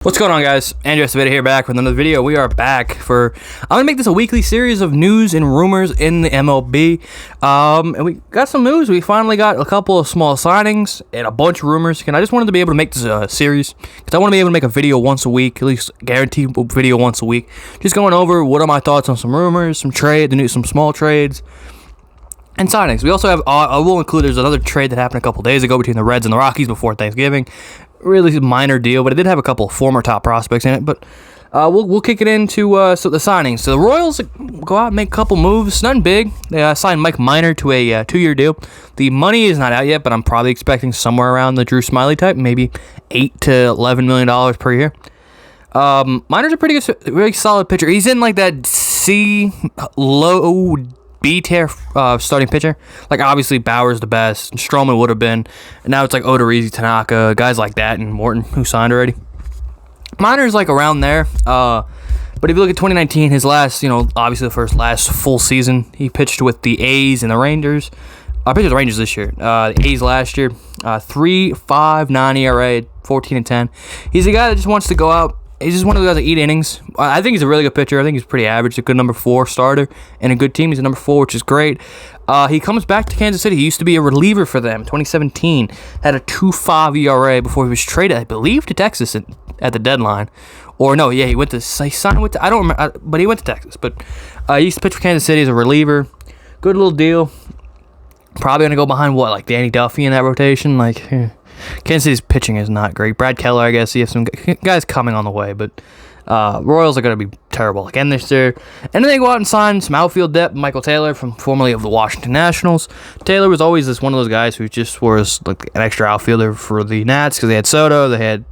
What's going on, guys? Andrew here, back with another video. We are back for... I'm going to make this a weekly series of news and rumors in the MLB. And we got some news. We finally got a couple of small signings and a bunch of rumors. And I just wanted to be able to make this a series because I want to be able to make a video once a week, at least guaranteed video once a week. Just going over what are my thoughts on some rumors, some some small trades, and signings. We also have, I will include, there's another trade that happened a couple days ago between the Reds and the Rockies before Thanksgiving. Really minor deal, but it did have a couple of former top prospects in it. But we'll kick it into the signings. So the Royals go out and make a couple moves. Nothing big. They signed Mike Minor to a 2-year deal. The money is not out yet, but I'm probably expecting somewhere around the Drew Smyly type, maybe $8 to $11 million per year. Minor's a pretty good, really solid pitcher. He's in like that C low B tier starting pitcher. Like, obviously Bauer's the best, and Stroman would have been, and now it's like Odorizzi, Tanaka, guys like that, and Morton, who signed already. Minor's like around there. But if you look at 2019, his last, obviously the last full season, he pitched with the A's and the Rangers. I pitched with the Rangers this year. The A's last year, 3.59 ERA, 14-10. He's a guy that just wants to go out. He's just one of the guys that eat innings. I think he's a really good pitcher. I think he's pretty average. A good number 4 starter and a good team. He's a number 4, which is great. He comes back to Kansas City. He used to be a reliever for them. 2017, had a 2.5 ERA before he was traded, I believe, to Texas at the deadline. Or no, yeah, he signed with. I don't remember, but he went to Texas. But he used to pitch for Kansas City as a reliever. Good little deal. Probably gonna go behind like Danny Duffy in that rotation. Kansas City's pitching is not great. Brad Keller, I guess, you have some guys coming on the way, but Royals are going to be terrible again this year. And then they go out and sign some outfield depth. Michael Taylor, formerly of the Washington Nationals. Taylor was always one of those guys who just was like an extra outfielder for the Nats because they had Soto, they had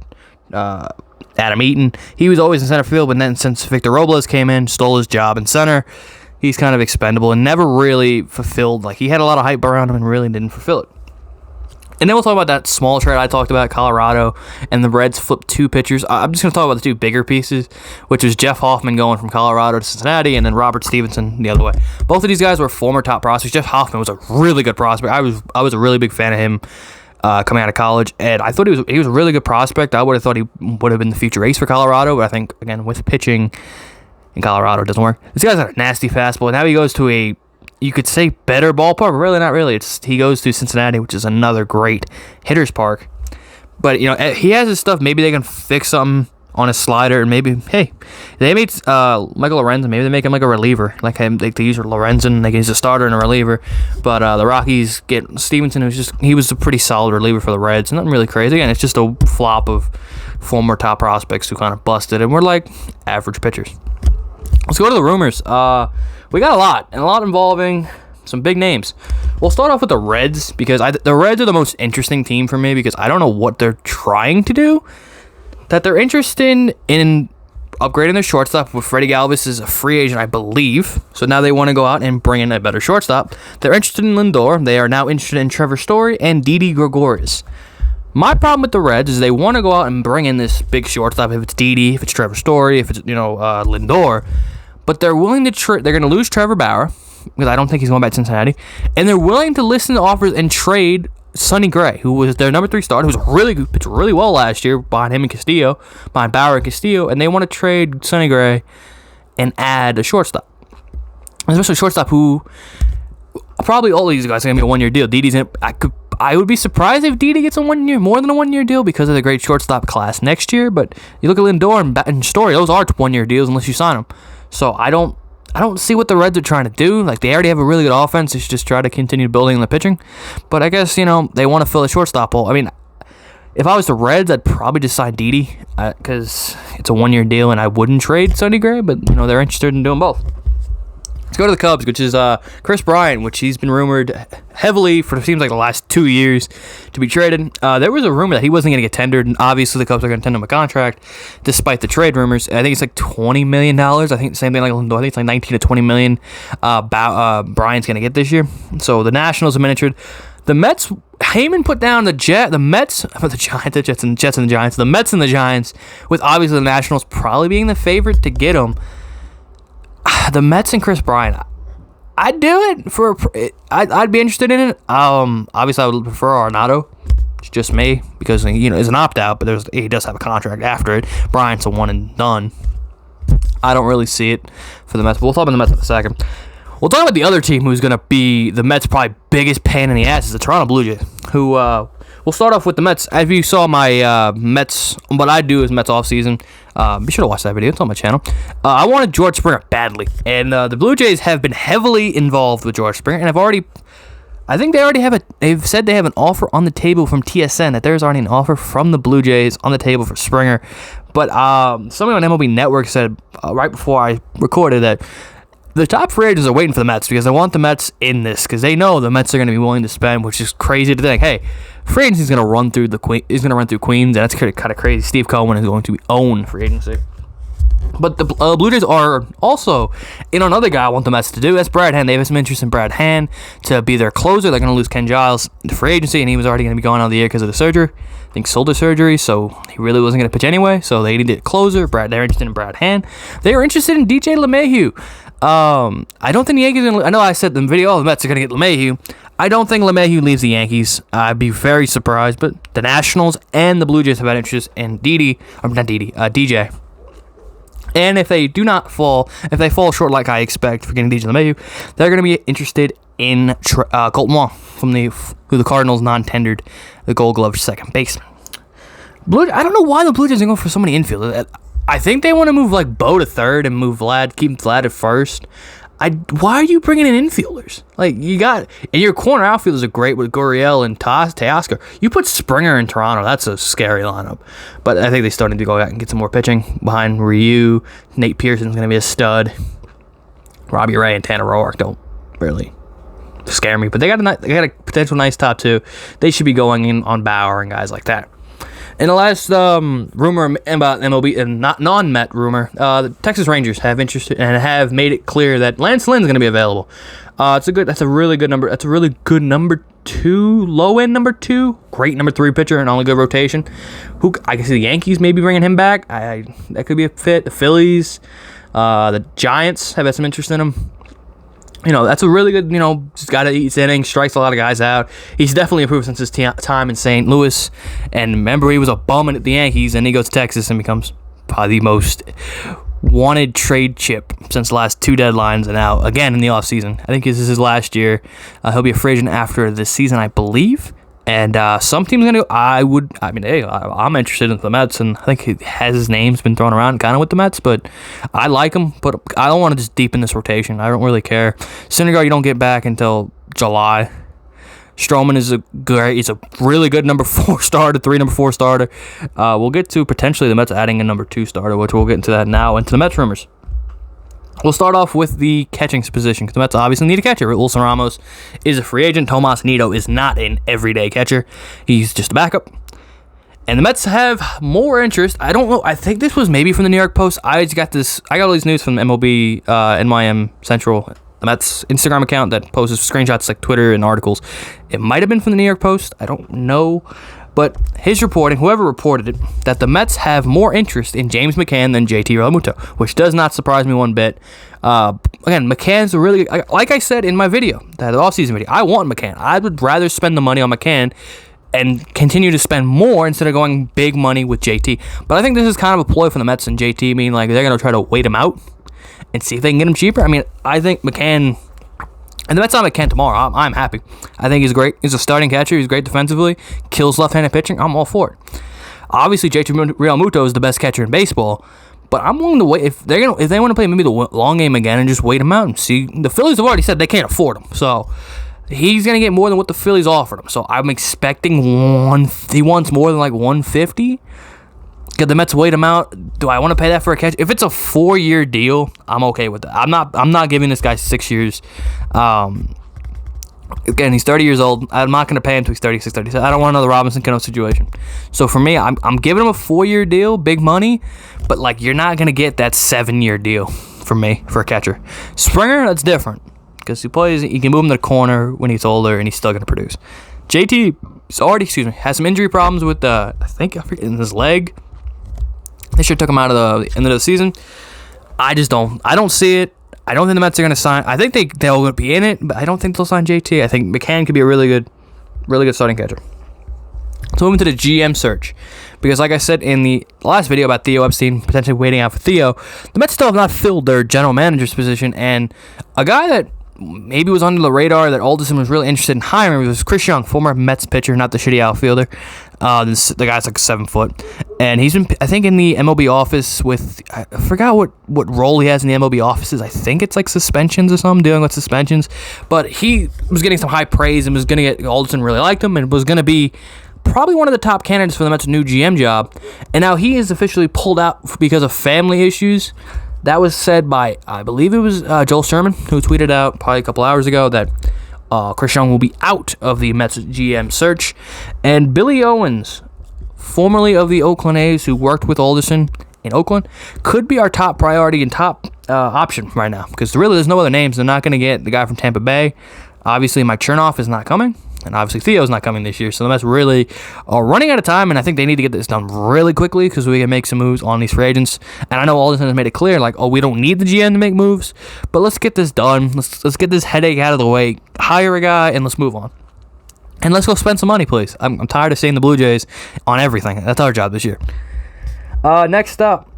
Adam Eaton. He was always in center field, but then since Victor Robles came in, stole his job in center, he's kind of expendable and never really fulfilled. Like, he had a lot of hype around him and really didn't fulfill it. And then we'll talk about that small trade I talked about, Colorado, and the Reds flipped 2 pitchers. I'm just going to talk about the 2 bigger pieces, which was Jeff Hoffman going from Colorado to Cincinnati, and then Robert Stevenson the other way. Both of these guys were former top prospects. Jeff Hoffman was a really good prospect. I was a really big fan of him coming out of college, and I thought he was a really good prospect. I would have thought he would have been the future ace for Colorado, but I think, again, with pitching in Colorado, it doesn't work. This guy's got a nasty fastball, and now he goes to a, you could say, better ballpark, but really not really. He goes to Cincinnati, which is another great hitter's park. But, he has his stuff. Maybe they can fix something on his slider, and maybe, hey, they made Michael Lorenzen, maybe they make him like a reliever. Like him, they use Lorenzen, like he's a starter and a reliever. But the Rockies get Stevenson, he was a pretty solid reliever for the Reds. Nothing really crazy. Again, it's just a flop of former top prospects who kind of busted, and we're like average pitchers. Let's go to the rumors. We got a lot involving some big names. We'll start off with the Reds because the Reds are the most interesting team for me because I don't know what they're trying to do. That they're interested in upgrading their shortstop with Freddie Galvis is a free agent, I believe. So now they want to go out and bring in a better shortstop. They're interested in Lindor. They are now interested in Trevor Story and Didi Gregorius. My problem with the Reds is they want to go out and bring in this big shortstop. If it's Didi, if it's Trevor Story, if it's Lindor. But they're willing to they're going to lose Trevor Bauer because I don't think he's going back to Cincinnati, and they're willing to listen to offers and trade Sonny Gray, who was their number 3 starter, who was really good, pitched really well last year behind him and Castillo, behind Bauer and Castillo, and they want to trade Sonny Gray and add a shortstop, especially a shortstop who probably all these guys are going to be a 1-year deal. Didi's I would be surprised if Didi gets more than a 1-year deal because of the great shortstop class next year. But you look at Lindor and Story; those are 1-year deals unless you sign them. So I don't see what the Reds are trying to do. Like, they already have a really good offense. They should just try to continue building the pitching. But I guess, they want to fill the shortstop hole. I mean, if I was the Reds, I'd probably just sign Didi because it's a 1-year deal and I wouldn't trade Sonny Gray. But, they're interested in doing both. Let's go to the Cubs, which is Kris Bryant, which he's been rumored heavily for, it seems like, the last 2 years to be traded. There was a rumor that he wasn't going to get tendered, and obviously the Cubs are going to tender him a contract despite the trade rumors. I think it's like $20 million. I think the same thing like Lindor. I think it's like $19 to $20 million Bryant's going to get this year. So the Nationals have been injured. The Mets, Heyman put down the Jets and the Giants, with obviously the Nationals probably being the favorite to get them. The Mets and Kris Bryant, I'd do it I'd be interested in it. Obviously I would prefer Arenado, It's just me because it's an opt-out, but he does have a contract after it. Bryant's a one and done. I don't really see it for the Mets, but we'll talk about the Mets in a second. We'll talk about the other team who's going to be the Mets' probably biggest pain in the ass is the Toronto Blue Jays, who we'll start off with the Mets. If you saw my Mets, what I do is Mets offseason, be sure to watch that video. It's on my channel. I wanted George Springer badly, and the Blue Jays have been heavily involved with George Springer, and I think they've said they have an offer on the table from TSN, that there's already an offer from the Blue Jays on the table for Springer. But somebody on MLB Network said right before I recorded that the top free agents are waiting for the Mets because they want the Mets in this because they know the Mets are going to be willing to spend, which is crazy to think. Hey, free agency is going to run through Queens, and that's kind of crazy. Steve Cohen is going to own free agency. But the Blue Jays are also in another guy I want the Mets to do. That's Brad Hand. They have some interest in Brad Hand to be their closer. They're going to lose Ken Giles to free agency, and he was already going to be going out of the year because of the surgery. I think shoulder surgery, so he really wasn't going to pitch anyway. So they needed a closer. They're interested in Brad Hand. They are interested in DJ LeMahieu. I don't think the Yankees. I know I said in the video, the Mets are going to get LeMahieu. I don't think LeMahieu leaves the Yankees. I'd be very surprised. But the Nationals and the Blue Jays have had interest in DJ. And if they if they fall short like I expect for getting DJ LeMahieu, they're going to be interested in Colton Wong, who the Cardinals non-tendered the Gold Glove second baseman. I don't know why the Blue Jays are going for so many infielders. I think they want to move like Bo to third and keep Vlad at first. Why are you bringing in infielders? Like and your corner outfielders are great with Gurriel and Teoscar. You put Springer in Toronto, that's a scary lineup. But I think they still need to go out and get some more pitching behind Ryu. Nate Pearson's going to be a stud. Robbie Ray and Tanner Roark don't really scare me, but they got a potential nice top two. They should be going in on Bauer and guys like that. And the last rumor about MLB, and not non-Met rumor, the Texas Rangers have interested and have made it clear that Lance Lynn's going to be available. That's a really good number. That's a really good number 2, low end number 2, great number 3 pitcher and only good rotation. I can see the Yankees maybe bringing him back. That could be a fit. The Phillies, the Giants have had some interest in him. That's a really good, just got to eat his innings, strikes a lot of guys out. He's definitely improved since his time in St. Louis. And remember, he was a bum at the Yankees, and he goes to Texas and becomes probably the most wanted trade chip since the last 2 deadlines, and now again in the offseason. I think this is his last year. He'll be a free agent after this season, I believe. And some teams are going to I'm interested in the Mets, and I think his name's been thrown around kind of with the Mets, but I like him, but I don't want to just deepen this rotation. I don't really care. Syndergaard, you don't get back until July. Stroman is he's a really good number 4 starter, 3 number 4 starter. We'll get to potentially the Mets adding a number 2 starter, which we'll get into that now, into the Mets rumors. We'll start off with the catching position because the Mets obviously need a catcher. Wilson Ramos is a free agent. Tomas Nido is not an everyday catcher. He's just a backup. And the Mets have more interest. I don't know. I think this was maybe from the New York Post. I got all these news from MLB, NYM Central, the Mets Instagram account that posts screenshots like Twitter and articles. It might have been from the New York Post. I don't know. But his reporting, whoever reported it, that the Mets have more interest in James McCann than JT Realmuto, which does not surprise me one bit. Again, McCann's a really, like I said in my video, that offseason video, I want McCann. I would rather spend the money on McCann and continue to spend more instead of going big money with JT. But I think this is kind of a ploy from the Mets and JT, meaning like they're going to try to wait him out and see if they can get him cheaper. I mean, I think McCann, and the Mets on McCann tomorrow, I'm happy. I think he's great. He's a starting catcher. He's great defensively. Kills left-handed pitching. I'm all for it. Obviously, JT Realmuto is the best catcher in baseball, but I'm willing to wait. If they want to play maybe the long game again and just wait him out and see. The Phillies have already said they can't afford him, so he's going to get more than what the Phillies offered him. So I'm expecting he wants more than like 150. Could the Mets wait him out? Do I want to pay that for a catch? If it's a 4-year deal, I'm okay with that. I'm not giving this guy 6 years. Again, he's 30 years old. I'm not going to pay him until he's 36, 37. I don't want another Robinson Cano situation. So for me, I'm giving him a 4-year deal, big money, but like you're not going to get that 7-year deal from me for a catcher. Springer, that's different because he can move him to the corner when he's older and he's still going to produce. JT has some injury problems with I forget in his leg. They should have took him out of the end of the season. I don't see it. I don't think the Mets are going to sign. I think they'll be in it, but I don't think they'll sign JT. I think McCann could be a really good starting catcher. So moving to the GM search, because like I said in the last video about Theo Epstein potentially waiting out for Theo, the Mets still have not filled their general manager's position, and a guy that maybe was under the radar that Alderson was really interested in hiring was Chris Young, former Mets pitcher, not the shitty outfielder. The guy's like 7 foot, and he's been, I think, in the MLB office with, I forgot what role he has in the MLB offices. I think it's like suspensions or something, dealing with suspensions. But he was getting some high praise and was going to get, Alderson really liked him and was going to be probably one of the top candidates for the Mets' new GM job. And now he is officially pulled out because of family issues. That was said by, I believe it was Joel Sherman, who tweeted out probably a couple hours ago that Chris Young will be out of the Mets GM search. And Billy Owens, formerly of the Oakland A's, who worked with Alderson in Oakland, could be our top priority and top option right now. Because really there's no other names. They're not going to get the guy from Tampa Bay. Obviously Mike Chernoff is not coming. And obviously Theo's not coming this year. So the Mets really are running out of time, and I think they need to get this done really quickly because we can make some moves on these free agents. And I know Alderson has made it clear, like, oh, we don't need the GM to make moves, but let's get this done. Let's get this headache out of the way. Hire a guy, and let's move on. And let's go spend some money, please. I'm tired of seeing the Blue Jays on everything. That's our job this year. Next up,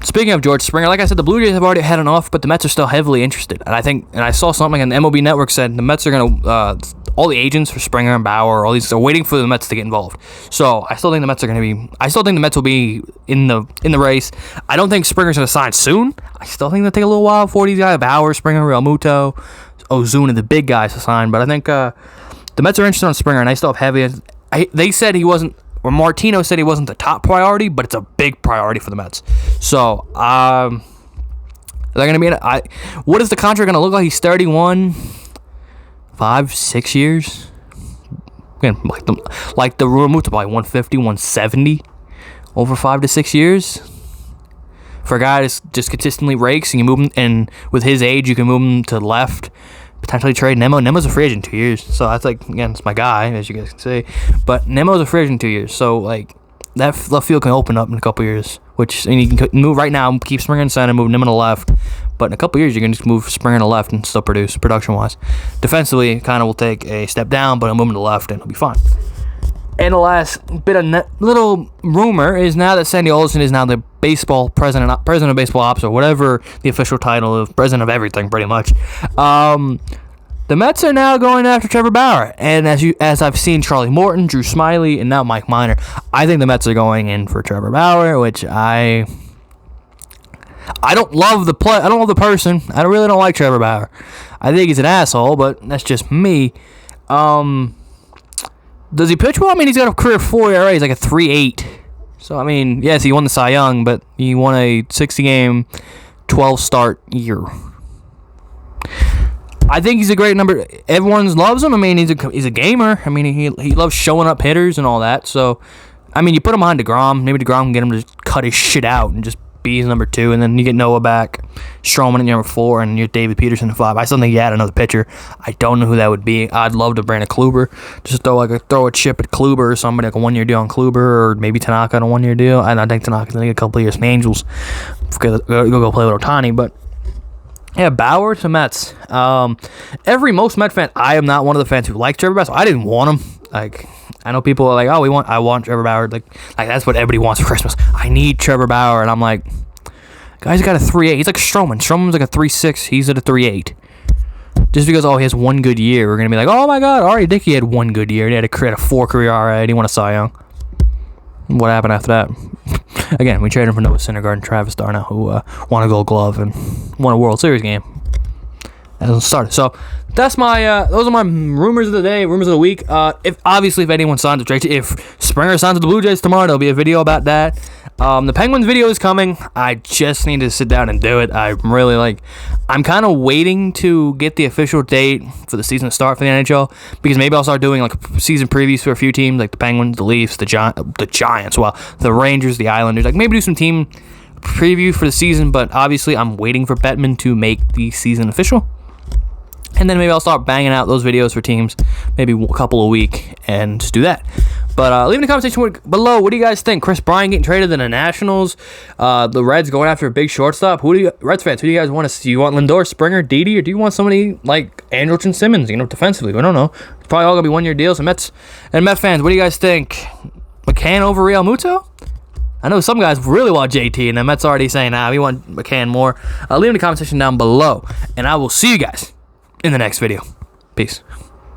speaking of George Springer, like I said, the Blue Jays have already had enough, but the Mets are still heavily interested. And I saw something on the MLB Network said the Mets are going to, all the agents for Springer and Bauer, all these are waiting for the Mets to get involved. So I still think the Mets are going to be, I still think the Mets will be in the race. I don't think Springer's going to sign soon. I still think they'll take a little while for these guys, Bauer, Springer, Real Muto, Ozuna, the big guys to sign. But I think the Mets are interested in Springer, and I still have heavy. They said he wasn't, or Martino said he wasn't the top priority, but it's a big priority for the Mets. So, they're going to be in what is the contract going to look like? He's 31, 5-6 years. Again, like the rumor moves to probably 150, 170 over 5 to 6 years. For a guy that just consistently rakes, and you move him, and with his age, you can move him to left. Potentially trade Nemo. Nemo's a free agent in 2 years, so that's like, again, it's my guy, as you guys can see. But Nemo's a free agent in 2 years, so like that left field can open up in a couple years. Which, and you can move right now, keep Springer in center, move Nemo to left. But in a couple years, you can just move Springer to left and still produce production wise. Defensively, kind of will take a step down, but I'll move him to left and it'll be fine. And the last bit of little rumor is now that Sandy Alderson is now the baseball president of baseball ops, or whatever the official title of president of everything, pretty much. The Mets are now going after Trevor Bauer, and as I've seen Charlie Morton, Drew Smyly, and now Mike Minor, I think the Mets are going in for Trevor Bauer, which I don't love the play. I don't love the person. I really don't like Trevor Bauer. I think he's an asshole, but that's just me. Does he pitch well? I mean, he's got a career 4 ERA. He's like a 3.8. So, I mean, yes, he won the Cy Young, but he won a 60-game, 12-start year. I think he's a great number. Everyone loves him. I mean, he's a gamer. I mean, he loves showing up hitters and all that. So, I mean, you put him behind DeGrom. Maybe DeGrom can get him to cut his shit out and just be his number 2, and then you get Noah back, Stroman at number 4, and you're David Peterson at 5. I still think you add another pitcher. I don't know who that would be. I'd love to bring a Kluber. Just throw a chip at Kluber or somebody, like a 1-year deal on Kluber, or maybe Tanaka on a 1-year deal. And I think Tanaka's going to get a couple of years from the Angels. Go play with Ohtani, but yeah, Bauer to Mets. Most Met fan, I am not one of the fans who like Trevor Bauer, so I didn't want him. Like, I know people are like, oh, I want Trevor Bauer. Like that's what everybody wants for Christmas. I need Trevor Bauer, and I'm like, guy's got a 3.8. He's like Stroman. Stroman's like a 3.6. He's at a 3.8. Just because, he has one good year, we're going to be like, oh my God, Ari Dickey had one good year. He had to create a 4 career RA. He won a Cy Young. What happened after that? Again, we traded him for Noah Syndergaard and Travis Darno, who won a Gold Glove and won a World Series game. That hasn't started. So that's my. Those are my rumors of the day, rumors of the week. If anyone signs with Drake, if Springer signs with the Blue Jays tomorrow, there'll be a video about that. The Penguins video is coming. I just need to sit down and do it. I'm kind of waiting to get the official date for the season to start for the NHL, because maybe I'll start doing like season previews for a few teams, like the Penguins, the Leafs, the Giants, the Rangers, the Islanders. Like maybe do some team preview for the season, but obviously I'm waiting for Bettman to make the season official. And then maybe I'll start banging out those videos for teams, maybe a couple a week, and just do that. But leave in the comment section below, what do you guys think? Kris Bryant getting traded to the Nationals, the Reds going after a big shortstop. Reds fans, who do you guys want to see? Do you want Lindor, Springer, Didi, or do you want somebody like Andrelton Simmons, defensively. We don't know. It's probably all going to be one-year deals. And Met fans, what do you guys think? McCann over Real Muto? I know some guys really want JT, and the Mets already saying, we want McCann more. Leave in the comment section down below, and I will see you guys in the next video. Peace.